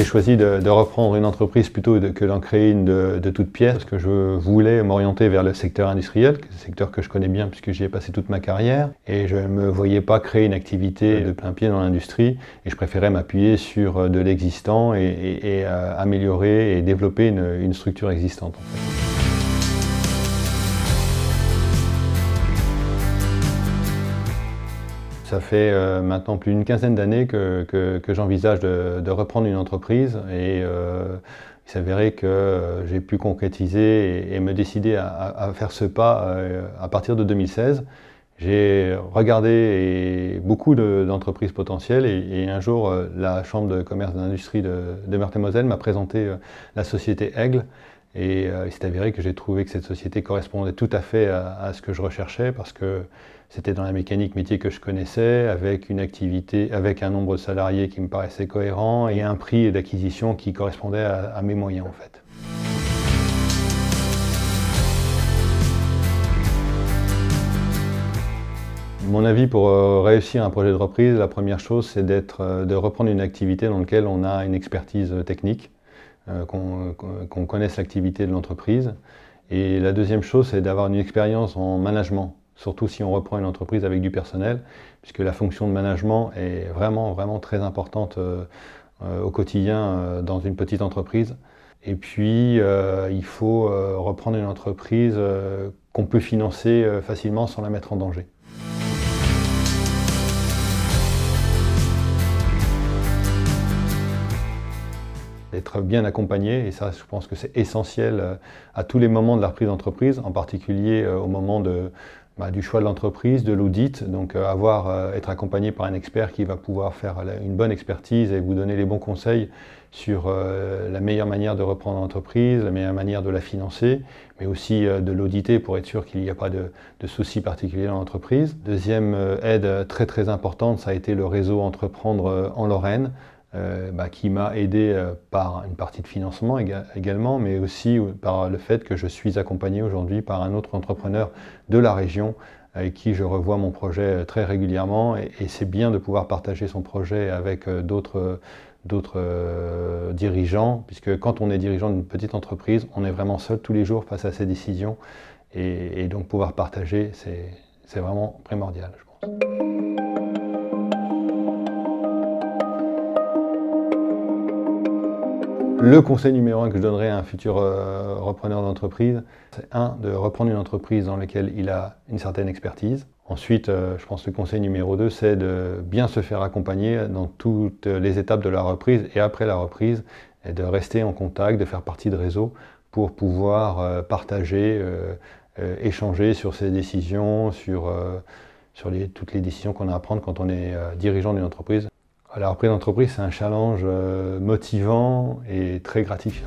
choisi de reprendre une entreprise plutôt que d'en créer une de toutes pièces, parce que je voulais m'orienter vers le secteur industriel, le secteur que je connais bien puisque j'y ai passé toute ma carrière, et je ne me voyais pas créer une activité de plein pied dans l'industrie, et je préférais m'appuyer sur de l'existant et améliorer et développer une structure existante. En fait. Ça fait maintenant plus d'une quinzaine d'années que j'envisage de reprendre une entreprise et il s'avérait que j'ai pu concrétiser et me décider à faire ce pas à partir de 2016. J'ai regardé beaucoup d'entreprises potentielles et un jour la Chambre de commerce et d'industrie de Meurthe-et-Moselle m'a présenté la société Aigle. Et il s'est avéré que j'ai trouvé que cette société correspondait tout à fait à ce que je recherchais parce que c'était dans la mécanique métier que je connaissais, avec une activité, avec un nombre de salariés qui me paraissait cohérent et un prix d'acquisition qui correspondait à mes moyens en fait. Mon avis pour réussir un projet de reprise, la première chose c'est de reprendre une activité dans laquelle on a une expertise technique. Qu'on connaisse l'activité de l'entreprise. Et la deuxième chose, c'est d'avoir une expérience en management, surtout si on reprend une entreprise avec du personnel, puisque la fonction de management est vraiment très importante au quotidien dans une petite entreprise. Et puis, il faut reprendre une entreprise qu'on peut financer facilement sans la mettre en danger. D'être bien accompagné, et ça je pense que c'est essentiel à tous les moments de la reprise d'entreprise, en particulier au moment du choix de l'entreprise, de l'audit, donc être accompagné par un expert qui va pouvoir faire une bonne expertise et vous donner les bons conseils sur la meilleure manière de reprendre l'entreprise, la meilleure manière de la financer, mais aussi de l'auditer pour être sûr qu'il n'y a pas de soucis particuliers dans l'entreprise. Deuxième aide très importante, ça a été le réseau Entreprendre en Lorraine, qui m'a aidé par une partie de financement également, mais aussi par le fait que je suis accompagné aujourd'hui par un autre entrepreneur de la région avec qui je revois mon projet très régulièrement et c'est bien de pouvoir partager son projet avec d'autres dirigeants, puisque quand on est dirigeant d'une petite entreprise, on est vraiment seul tous les jours face à ses décisions et donc pouvoir partager, c'est vraiment primordial, je pense. Le conseil numéro 1 que je donnerais à un futur repreneur d'entreprise, c'est de reprendre une entreprise dans laquelle il a une certaine expertise. Ensuite, je pense que le conseil numéro 2, c'est de bien se faire accompagner dans toutes les étapes de la reprise et après la reprise, et de rester en contact, de faire partie de réseaux pour pouvoir partager, échanger sur ses décisions, sur toutes les décisions qu'on a à prendre quand on est dirigeant d'une entreprise. La reprise d'entreprise, c'est un challenge motivant et très gratifiant.